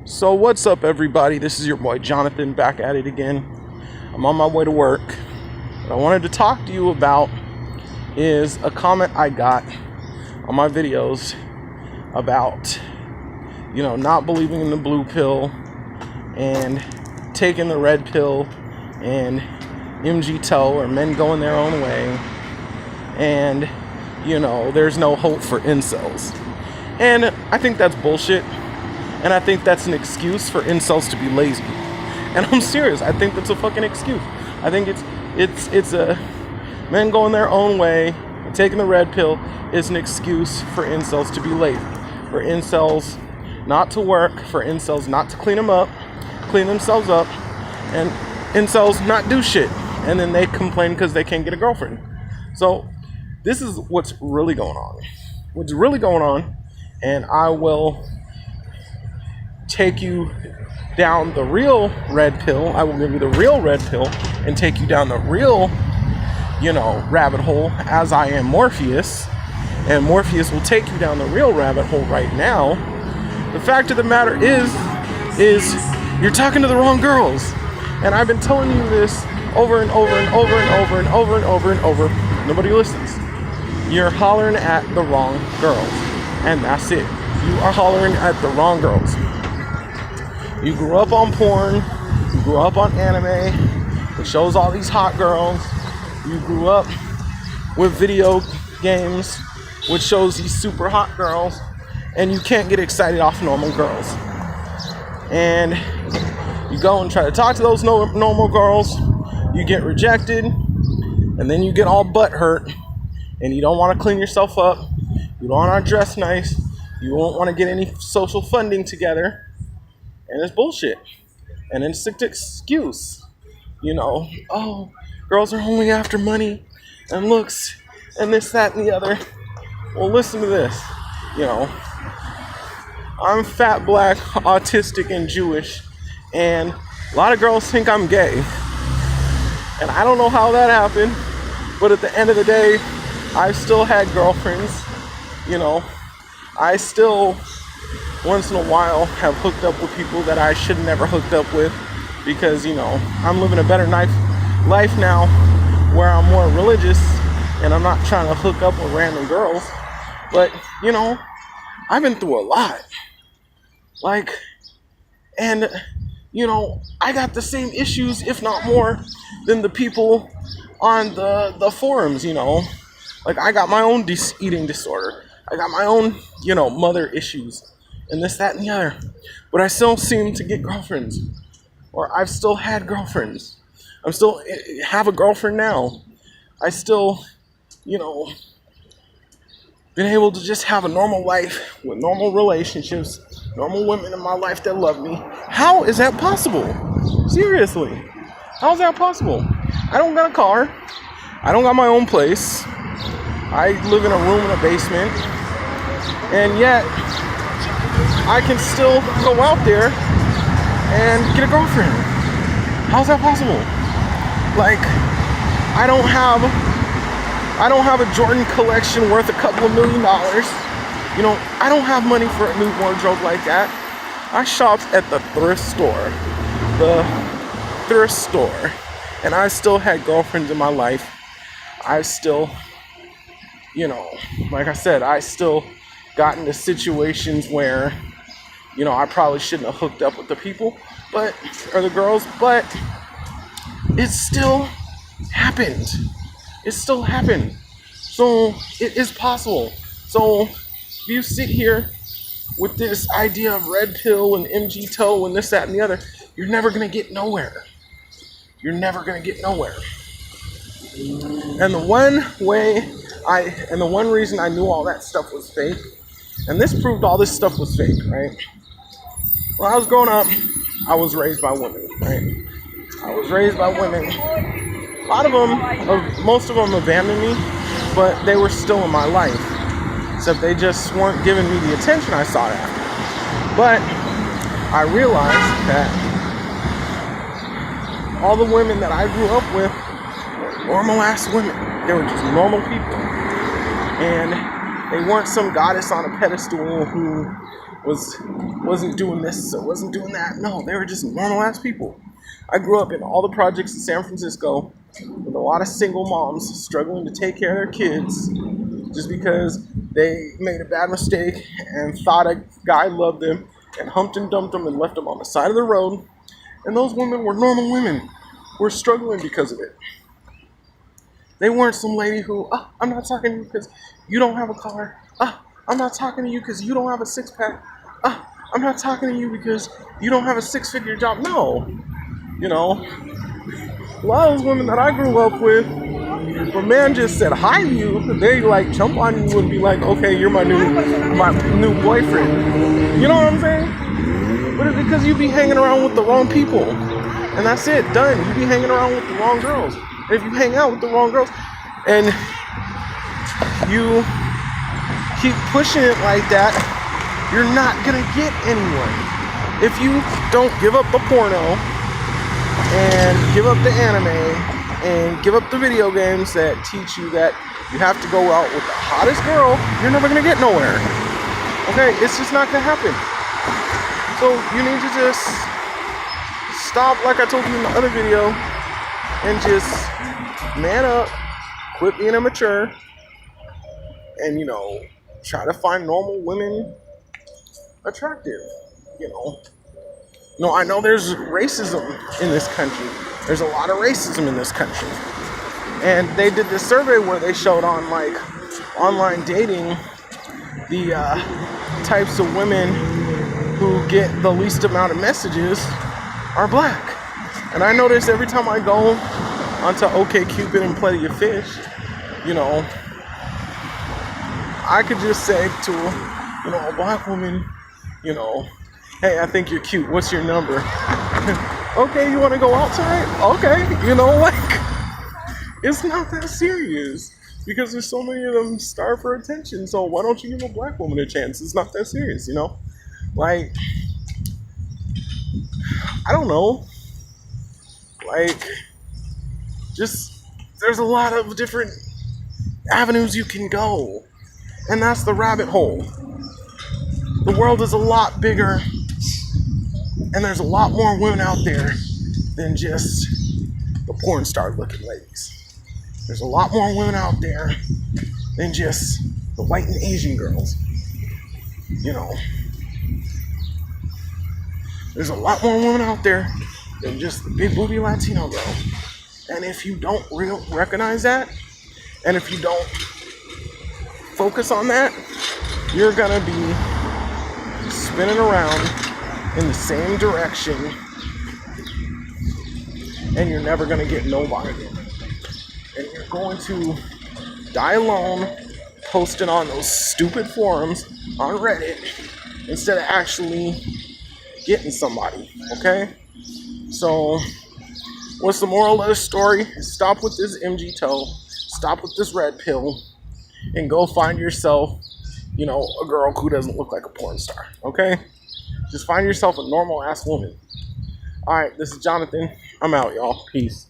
So what's up, everybody? This is your boy Jonathan back at it again. I'm on my way to work. What I wanted to talk to you about is a comment I got on my videos about, not believing in the blue pill and taking the red pill and Mgtow, or men going their own way, and there's no hope for incels. And I think that's bullshit. And I think that's an excuse for incels to be lazy. And I'm serious. I think that's a fucking excuse. I think it's a men going their own way, taking the red pill is an excuse for incels to be lazy, for incels not to work, for incels not to clean themselves up, and incels not do shit. And then they complain because they can't get a girlfriend. So this is what's really going on. What's really going on, and I will take you down the real red pill. I will give you the real red pill and take you down the real, rabbit hole, as I am Morpheus. And Morpheus will take you down the real rabbit hole right now. The fact of the matter is you're talking to the wrong girls. And I've been telling you this over and over and over and over and over and over and over. Nobody listens. You're hollering at the wrong girls. And that's it. You are hollering at the wrong girls. You grew up on porn, you grew up on anime, which shows all these hot girls. You grew up with video games, which shows these super hot girls, and you can't get excited off normal girls. And you go and try to talk to those normal girls, you get rejected, and then you get all butthurt, and you don't want to clean yourself up, you don't want to dress nice, you won't want to get any social funding together. And it's bullshit. And it's an excuse. Oh, girls are only after money and looks and this, that, and the other. Well, listen to this. I'm fat, black, autistic, and Jewish. And a lot of girls think I'm gay. And I don't know how that happened. But at the end of the day, I've still had girlfriends. I still, once in a while, have hooked up with people that I should have never hooked up with, because I'm living a better life now, where I'm more religious and I'm not trying to hook up with random girls. But I've been through a lot, and I got the same issues, if not more, than the people on the forums. I got my own eating disorder, I got my own mother issues, and this, that, and the other. But I still seem to get girlfriends. Or I've still had girlfriends. I'm still have a girlfriend now. I still, been able to just have a normal life with normal relationships, normal women in my life that love me. How is that possible? Seriously. How is that possible? I don't got a car. I don't got my own place. I live in a room in a basement. And yet I can still go out there and get a girlfriend. How's that possible? I don't have a Jordan collection worth a couple of $1 million. I don't have money for a new wardrobe like that. I shopped at the thrift store. And I still had girlfriends in my life. I still, like I said, I still got into situations where I probably shouldn't have hooked up with the people, or the girls, but it still happened. It still happened. So it is possible. So if you sit here with this idea of red pill and Mgtow and this, that, and the other, you're never gonna get nowhere. You're never gonna get nowhere. And the one reason I knew all that stuff was fake, and this proved all this stuff was fake, right? When I was growing up, I was raised by women, right? I was raised by women. Most of them abandoned me, but they were still in my life. Except they just weren't giving me the attention I sought after. But I realized that all the women that I grew up with were normal ass women. They were just normal people. And they weren't some goddess on a pedestal who wasn't doing this or wasn't doing that. No, they were just normal ass people. I grew up in all the projects in San Francisco with a lot of single moms struggling to take care of their kids just because they made a bad mistake and thought a guy loved them and humped and dumped them and left them on the side of the road. And those women were normal women. Were struggling because of it. They weren't some lady who, I'm not talking to you because you don't have a car. I'm not talking to you because you don't have a six-pack. I'm not talking to you because you don't have a six-figure job. No. You know, a lot of those women that I grew up with, when man just said hi to you, they like jump on you and be like, okay, you're my new boyfriend. You know what I'm saying? But it's because you be hanging around with the wrong people. And that's it, done. You be hanging around with the wrong girls. And if you hang out with the wrong girls and you keep pushing it like that, you're not gonna get anyone. If you don't give up the porno and give up the anime and give up the video games that teach you that you have to go out with the hottest girl, you're never gonna get nowhere. Okay, it's just not gonna happen. So you need to just stop, like I told you in the other video, and just man up, quit being immature, and try to find normal women attractive. I know there's racism in this country. There's a lot of racism in this country. And they did this survey where they showed on like online dating the types of women who get the least amount of messages are black. And I notice every time I go onto OkCupid and Plenty of Fish, I could just say to a black woman, hey, I think you're cute. What's your number? Okay, you want to go out tonight? Okay, it's not that serious because there's so many of them starve for attention. So why don't you give a black woman a chance? It's not that serious, Like, I don't know. Like, just, there's a lot of different avenues you can go. And that's the rabbit hole. The world is a lot bigger. And there's a lot more women out there than just the porn star looking ladies. There's a lot more women out there than just the white and Asian girls. There's a lot more women out there than just the big booty Latino girl. And if you don't recognize that, and if you don't focus on that, you're gonna be spinning around in the same direction, and you're never gonna get nobody. And you're going to die alone, posting on those stupid forums on Reddit instead of actually getting somebody. Okay? So, what's the moral of the story? Stop with this Mgtow, stop with this red pill, and go find yourself, a girl who doesn't look like a porn star. Okay? Just find yourself a normal ass woman. Alright, this is Jonathan. I'm out, y'all. Peace.